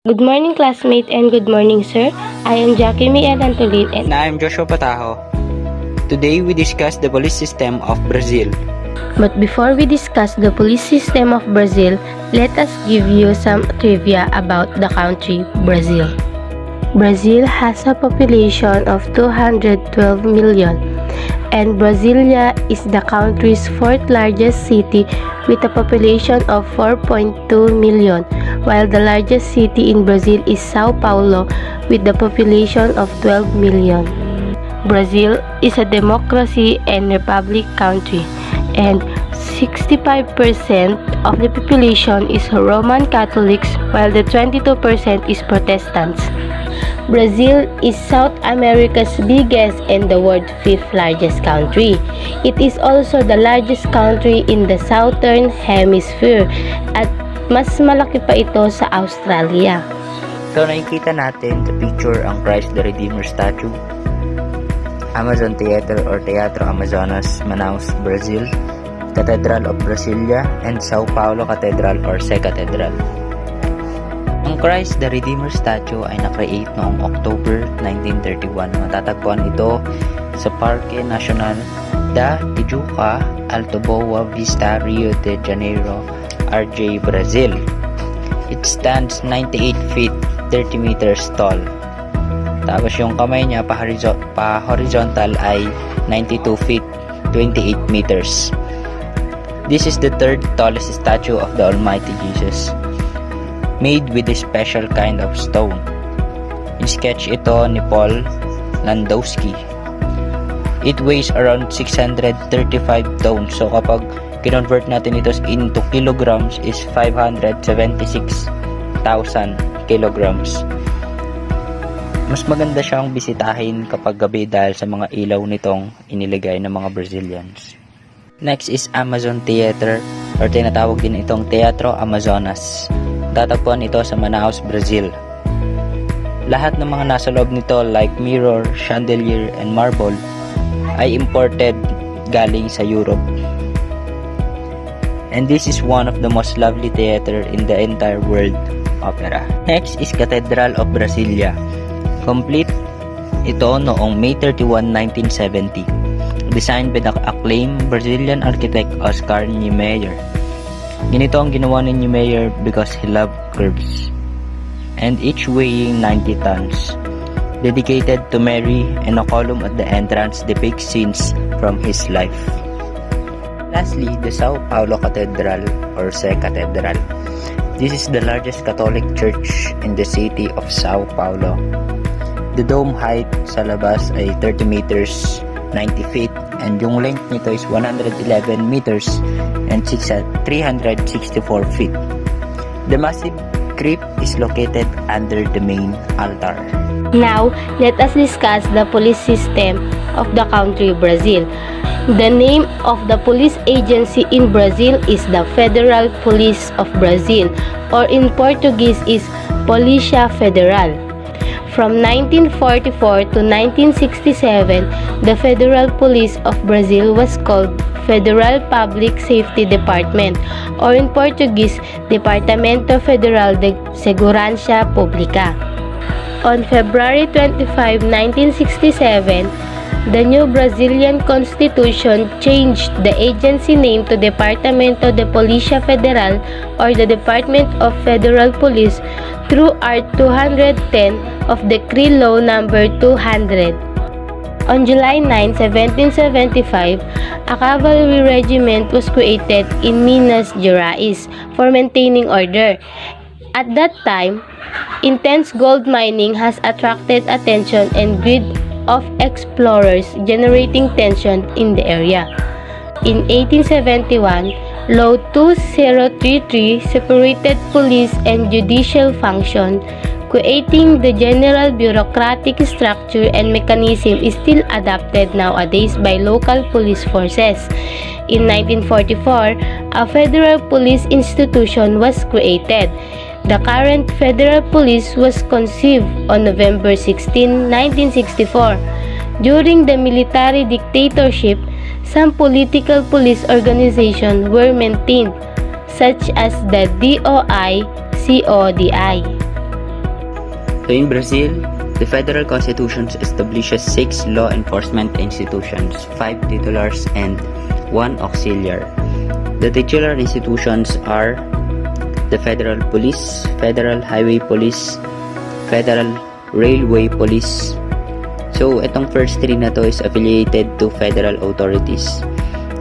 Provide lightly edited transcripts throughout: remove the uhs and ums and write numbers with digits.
Good morning, classmate, and good morning, sir. I am Jackie Miel Antolin, And I'm Joshua Pataho. Today we discuss the police system of Brazil. But before we discuss the police system of Brazil, let us give you some trivia about the country Brazil. Brazil has a population of 212 million, and Brasilia is the country's fourth largest city with a population of 4.2 million, while the largest city in Brazil is Sao Paulo with a population of 12 million. Brazil is a democracy and republic country, and 65% of the population is Roman Catholics, while the 22% is Protestants. Brazil is South America's biggest and the world's fifth largest country. It is also the largest country in the Southern Hemisphere at mas malaki pa ito sa Australia. So nakikita natin sa picture ang Christ the Redeemer statue, Amazon Theater or Teatro Amazonas, Manaus, Brazil, Cathedral of Brasilia, and Sao Paulo Cathedral or Se Cathedral. Ang Christ the Redeemer statue ay na-create noong October 1931. Matatagpuan ito sa Parque Nacional da Tijuca, Alto Boa Vista, Rio de Janeiro, RJ, Brazil. It stands 98 feet 30 meters tall. Tapos yung kamay niya pa-horizontal ay 92 feet 28 meters. This is the third tallest statue of the Almighty Jesus, made with a special kind of stone. In-sketch ito ni Paul Landowski. It weighs around 635 tons. So kapag kinonvert natin ito into kilograms is 576,000 kilograms. Mas maganda siyang bisitahin kapag gabi dahil sa mga ilaw nitong iniligay ng mga Brazilians. Next is Amazon Theater or tinatawag din itong Teatro Amazonas. Tatagpuan ito sa Manaus, Brazil. Lahat ng mga nasa loob nito like mirror, chandelier, and marble ay imported galing sa Europe. And this is one of the most lovely theater in the entire world, opera. Next is Cathedral of Brasilia. Complete ito noong May 31, 1970. Designed by the acclaimed Brazilian architect Oscar Niemeyer. Ganito ang ginawa ni Niemeyer because he loved curves. And each weighing 90 tons. Dedicated to Mary, and a column at the entrance depicts scenes from his life. Lastly, the Sao Paulo Cathedral or Se Cathedral. This is the largest Catholic church in the city of Sao Paulo. The dome height sa labas ay 30 meters, 90 feet, and yung length nito is 111 meters and 364 feet. The massive crypt is located under the main altar. Now, let us discuss the police system of the country Brazil. The name of the police agency in Brazil is the Federal Police of Brazil, or in Portuguese is Polícia Federal. From 1944 to 1967, the Federal Police of Brazil was called Federal Public Safety Department, or in Portuguese, Departamento Federal de Segurança Pública. On February 25, 1967, the new Brazilian Constitution changed the agency name to Departamento de Polícia Federal, or the Department of Federal Police, through Art 210 of Decree Law Number 200. On July 9, 1775, a cavalry regiment was created in Minas Gerais for maintaining order. At that time, intense gold mining has attracted attention and greed of explorers, generating tension in the area. In 1871, Law 2033 separated police and judicial function, creating the general bureaucratic structure and mechanism is still adopted nowadays by local police forces. In 1944, a federal police institution was created. The current federal police was conceived on November 16, 1964. During the military dictatorship, some political police organizations were maintained, such as the DOI, CODI. So in Brazil, the federal constitution establishes 6 law enforcement institutions, 5 titulars and 1 auxiliar. The titular institutions are the Federal Police, Federal Highway Police, Federal Railway Police. So itong first 3 na to is affiliated to federal authorities.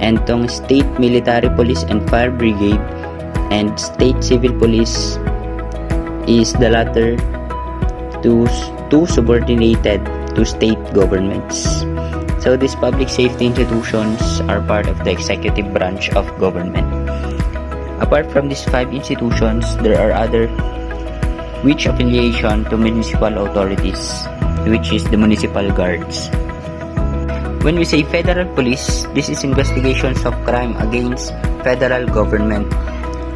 And tong State Military Police and Fire Brigade and State Civil Police is the latter two subordinated to state governments. So these public safety institutions are part of the executive branch of government. Apart from these 5 institutions, there are other which affiliation to municipal authorities, which is the municipal guards. When we say federal police, this is investigations of crime against federal government,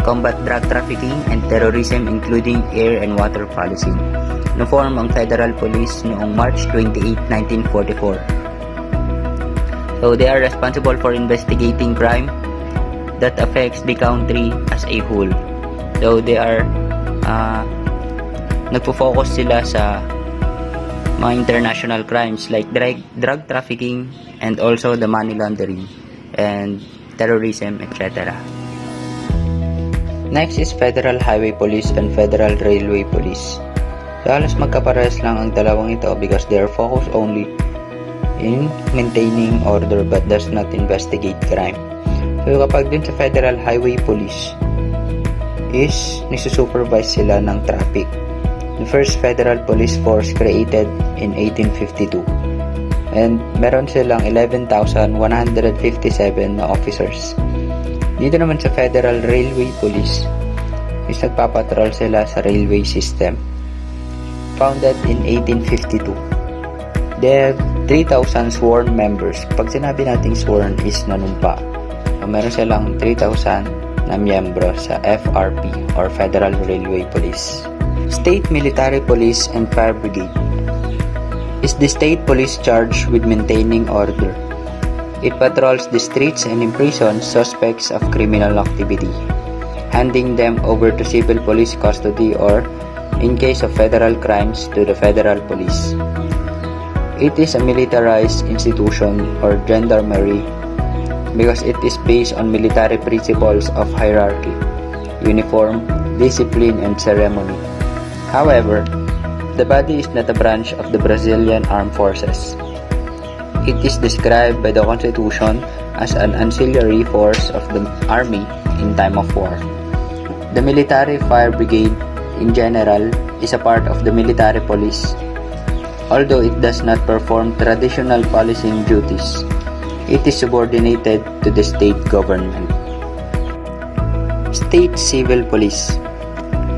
combat drug trafficking and terrorism including air and water policy. Na-form ang Federal Police noong March 28, 1944. So they are responsible for investigating crime that affects the country as a whole. So they are nagpo-focus sila sa mga international crimes like drug trafficking and also the money laundering and terrorism, etc. Next is Federal Highway Police and Federal Railway Police. So halos magkaparehas lang ang dalawang ito because they are focused only in maintaining order but does not investigate crime. So kapag dun sa Federal Highway Police is nisusupervise sila ng traffic. The first Federal Police Force created in 1852 and meron silang 11,157 na officers. Dito naman sa Federal Railway Police is nagpapatrol sila sa railway system. Founded in 1852. They have 3,000 sworn members. Pag sinabi nating sworn is nanumpa. So, meron silang 3,000 na miyembro sa FRP or Federal Railway Police. State Military Police and Fire Brigade is the state police charged with maintaining order. It patrols the streets and imprisons suspects of criminal activity, handing them over to civil police custody or, in case of federal crimes, to the federal police. It is a militarized institution or gendarmerie because it is based on military principles of hierarchy, uniform, discipline, and ceremony. However, the body is not a branch of the Brazilian Armed Forces. It is described by the Constitution as an ancillary force of the army in time of war. The Military Fire Brigade, in general, is a part of the military police. Although it does not perform traditional policing duties, it is subordinated to the state government. State Civil Police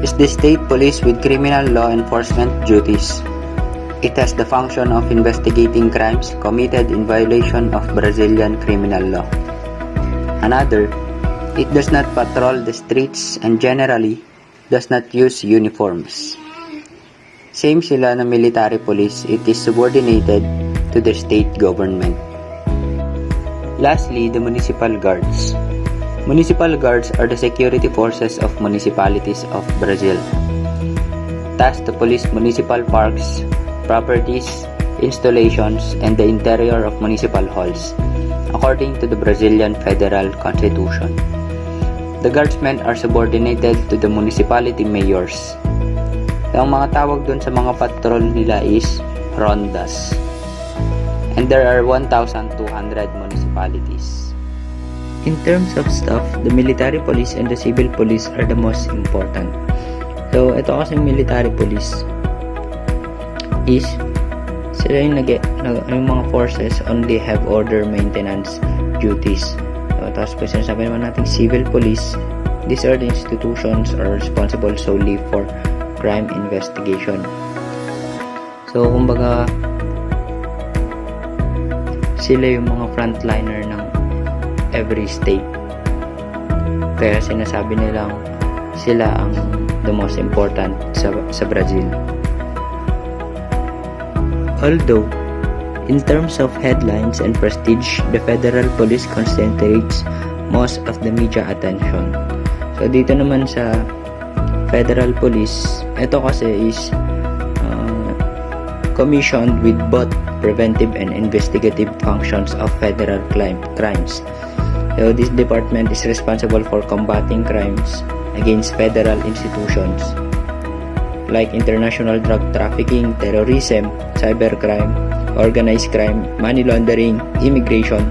is the state police with criminal law enforcement duties. It has the function of investigating crimes committed in violation of Brazilian criminal law. Another, it does not patrol the streets and generally does not use uniforms. Same sila na military police, it is subordinated to the state government. Lastly, the municipal guards. Municipal guards are the security forces of municipalities of Brazil, tasked to police municipal parks, properties, installations, and the interior of municipal halls, according to the Brazilian Federal Constitution. The guardsmen are subordinated to the municipality mayors. Ang mga tawag dun sa mga patrol nila is rondas. And there are 1,200 municipalities. In terms of staff, the military police and the civil police are the most important. So, ito kasing military police is sila yung yung mga forces only have order maintenance duties. So, tapos po sinasabi naman natin civil police, these are the institutions are responsible solely for crime investigation. So, kumbaga sila yung mga frontliner ng every state. Kaya sinasabi nilang sila ang the most important sa Brazil. Although, in terms of headlines and prestige, the federal police concentrates most of the media attention. So, dito naman sa federal police, ito kasi is commissioned with both preventive and investigative functions of federal crimes. So this department is responsible for combating crimes against federal institutions like international drug trafficking, terrorism, cybercrime, organized crime, money laundering, immigration,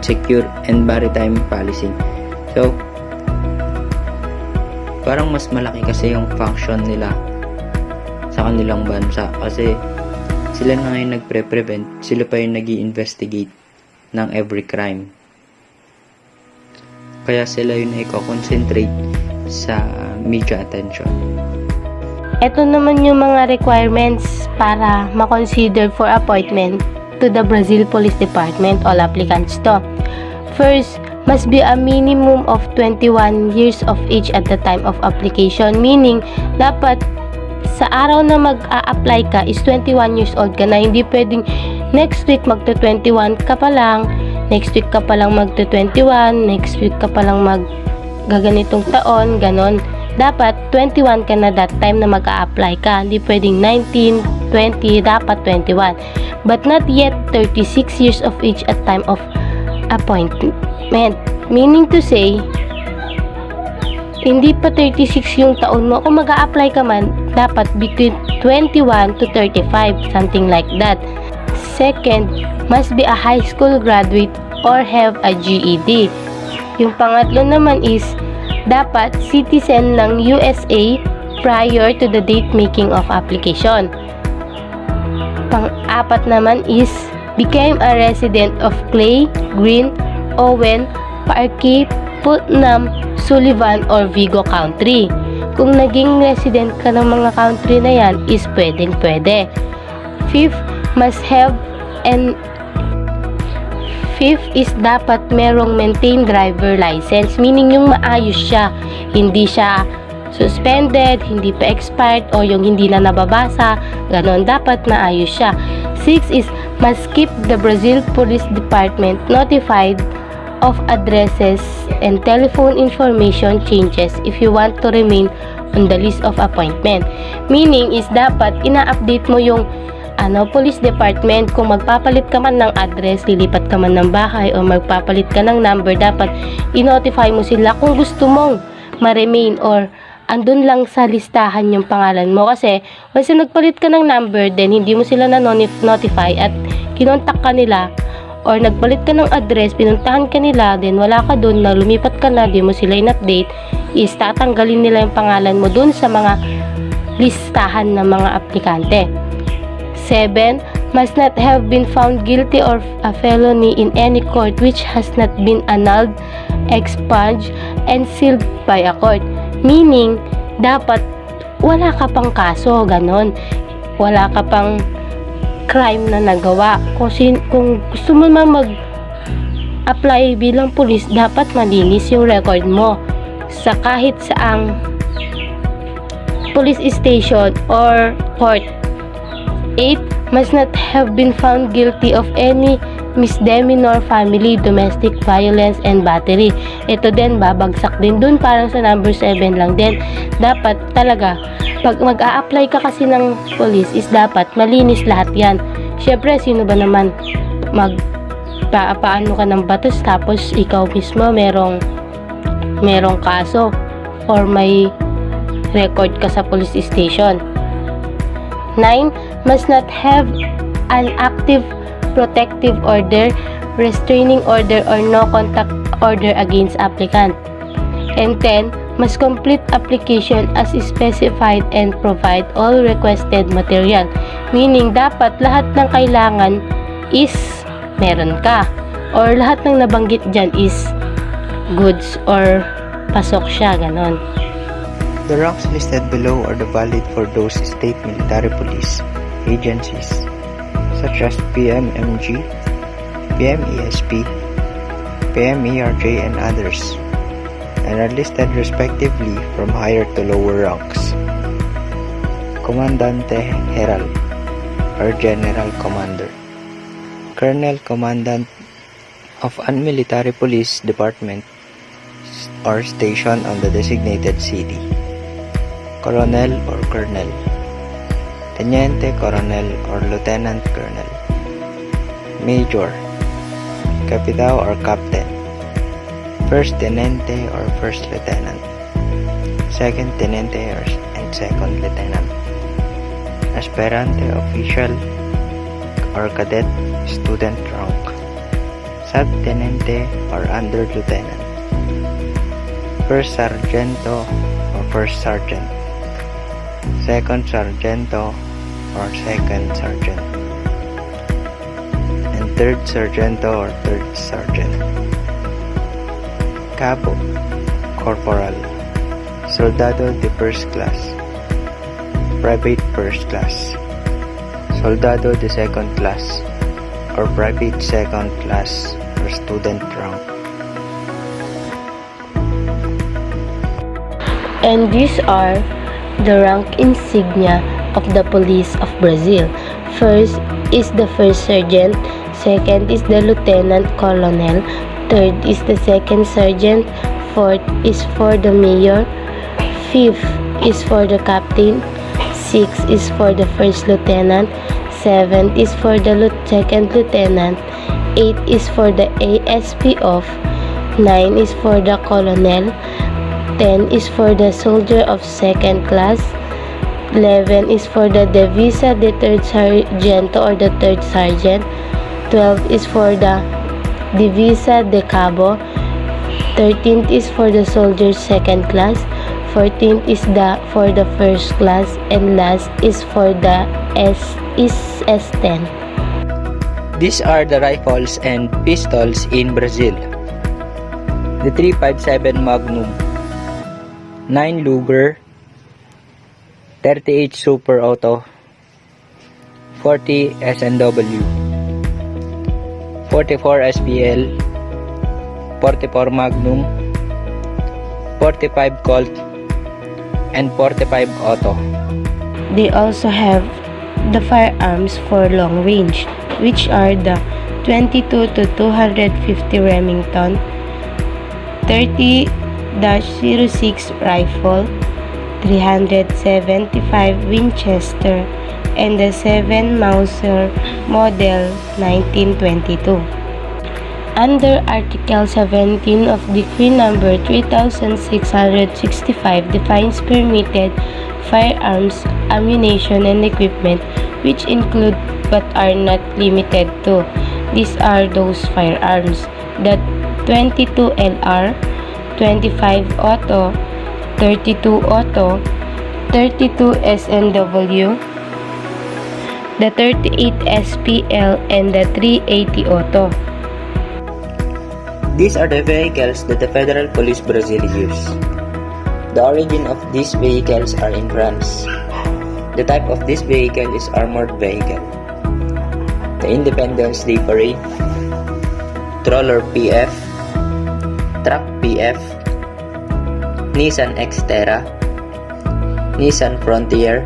secure and maritime policy. So, parang mas malaki kasi yung function nila sa kanilang bansa kasi sila na ngayon nagpre-prevent, sila pa yung nag-i-investigate ng every crime. Kaya sila yung i-concentrate sa media attention. Ito naman yung mga requirements para ma-consider for appointment to the Brazil Police Department, all applicants to. First, must be a minimum of 21 years of age at the time of application. Meaning, dapat sa araw na mag-a-apply ka is 21 years old ka na. Hindi pwedeng next week magto-21 ka pa lang, next week ka pa lang magto-21, next week ka pa lang gaganitong taon, ganon. Dapat 21 ka na that time na mag-a-apply ka. Hindi pwedeng 19, 20, dapat 21. But not yet 36 years of age at time of appointment. Meaning to say, hindi pa 36 yung taon mo. Kung mag-a-apply ka man, dapat between 21 to 35, something like that. Second, must be a high school graduate or have a GED. Yung pangatlo naman is, dapat citizen ng USA prior to the date making of application. Pang-apat naman is, became a resident of Clay, Green, Owen, Parkey, Putnam, Sullivan, or Vigo Country. Kung naging resident ka ng mga country na yan, is pwedeng-pwede. Fifth, must have and fifth is dapat merong maintained driver license, meaning yung maayos siya, hindi siya suspended, hindi pa expired, o yung hindi na nababasa, ganon, dapat maayos siya. Six is must keep the Brazil Police Department notified of addresses and telephone information changes if you want to remain on the list of appointment. Meaning is dapat ina-update mo yung police department kung magpapalit ka man ng address, lilipat ka man ng bahay o magpapalit ka ng number, dapat i-notify mo sila kung gusto mong ma-remain or andun lang sa listahan yung pangalan mo. Kasi once nagpalit ka ng number, then hindi mo sila na-notify at kinontak ka nila or nagpalit ka ng address, pinuntahan ka nila, then wala ka dun, na lumipat ka na, di mo sila in-update, is tatanggalin nila yung pangalan mo dun sa mga listahan ng mga aplikante. 7. Must not have been found guilty of a felony in any court which has not been annulled, expunged, and sealed by a court. Meaning, dapat wala ka pang kaso, ganon. Wala ka pang crime na nagawa. Kung gusto mo man mag-apply bilang pulis, dapat malinis yung record mo sa kahit saang police station or court. 8. Must not have been found guilty of any misdemeanor, family, domestic violence, and battery. Ito din, babagsak din dun, parang sa number 7 lang din. Dapat talaga, pag mag-a-apply ka kasi ng police, is dapat malinis lahat yan. Syempre, sino ba naman paano ka ng batas tapos ikaw mismo merong kaso or may record ka sa police station. 9. Must not have an active protective order, restraining order, or no contact order against applicant. And 10. Must complete application as specified and provide all requested material. Meaning, dapat lahat ng kailangan is meron ka. Or lahat ng nabanggit dyan is goods or pasok siya, ganon. The ranks listed below are the valid for those state military police agencies such as PMMG, PMESP, PMERJ, and others, and are listed respectively from higher to lower ranks. Comandante General or General Commander, Colonel Commandant of a military police department or station on the designated city, Colonel or Colonel, Teniente Colonel or Lieutenant Colonel. Major, Capitao or Captain. First Teniente or First Lieutenant. Second Teniente and Second Lieutenant. Aspirante, Official or Cadet, Student rank. Subteniente or Under Lieutenant. First Sargento or First Sergeant. Second Sargento or Second Sergeant. And Third Sargento or Third Sergeant. Cabo, Corporal. Soldado de First Class. Private First Class. Soldado de Second Class or Private Second Class or Student rank. And these are the rank insignia of the police of Brazil. First is the first sergeant, second is the lieutenant colonel, third is the second sergeant, fourth is for the mayor, fifth is for the captain, sixth is for the first lieutenant, seventh is for the second lieutenant, eighth is for the ASP of, nine is for the colonel, 10 is for the soldier of second class, 11 is for the divisa de third sargento or the third sergeant, 12 is for the divisa de cabo, 13th is for the soldier second class, 14th is for the first class, and last is for the S10. These are the rifles and pistols in Brazil. The 357 Magnum, 9 Luger, 38 Super Auto, 40 SNW, 44 SPL, 44 Magnum, 45 Colt, and 45 Auto. They also have the firearms for long range, which are the 22 to 250 Remington, 30-06 rifle, 375 Winchester, and the 7 Mauser model 1922. Under Article 17 of Decree number 3665 defines permitted firearms, ammunition, and equipment, which include but are not limited to. These are those firearms: the 22 LR, 25 Auto, 32 Auto, 32 SNW, the 38 SPL, and the 380 Auto. These are the vehicles that the Federal Police Brazil use. The origin of these vehicles are in France. The type of this vehicle is armored vehicle. The Independence Day Parade, Troller PF, Truck PF, Nissan Xterra, Nissan Frontier,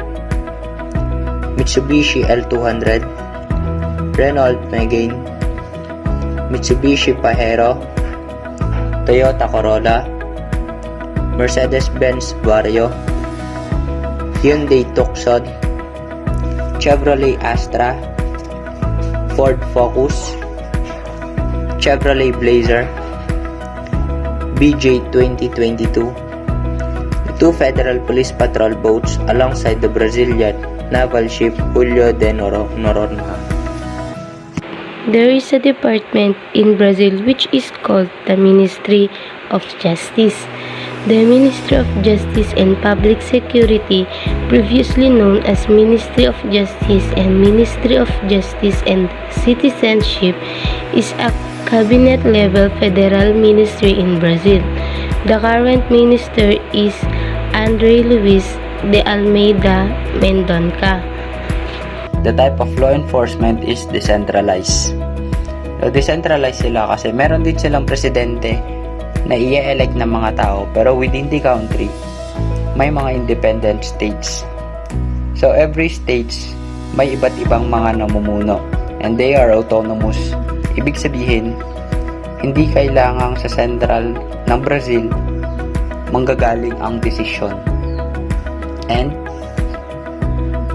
Mitsubishi L200, Renault Megane, Mitsubishi Pajero, Toyota Corolla, Mercedes-Benz Vario, Hyundai Tucson, Chevrolet Astra, Ford Focus, Chevrolet Blazer, BJ 2022, the two Federal Police Patrol boats alongside the Brazilian naval ship Julio de Noronha. There is a department in Brazil which is called the Ministry of Justice. The Ministry of Justice and Public Security, previously known as Ministry of Justice and Ministry of Justice and Citizenship, is a cabinet-level federal ministry in Brazil. The current minister is André Luiz de Almeida Mendonça. The type of law enforcement is decentralized. So, decentralized sila kasi meron din silang presidente na i-elect ng mga tao, pero within the country, may mga independent states. So, every states, may iba't ibang mga namumuno, and they are autonomous. Ibig sabihin, hindi kailangang sa central ng Brazil manggagaling ang desisyon. And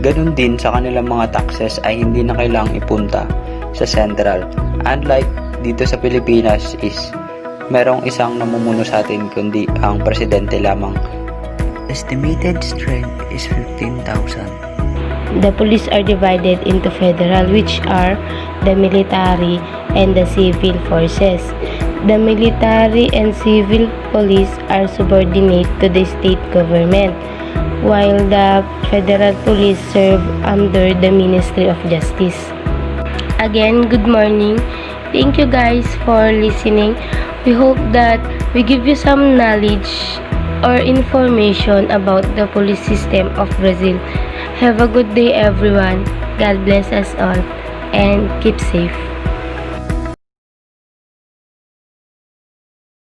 Ganun din sa kanilang mga taxes ay hindi na kailangang ipunta sa central. Unlike dito sa Pilipinas is merong isang namumuno sa atin kundi ang presidente lamang. Estimated strength is 15,000. The police are divided into federal, which are the military and the civil forces. The military and civil police are subordinate to the state government, while the federal police serve under the Ministry of Justice. Again, good morning. Thank you guys for listening. We hope that we give you some knowledge or information about the police system of Brazil. Have a good day everyone. God bless us all and keep safe.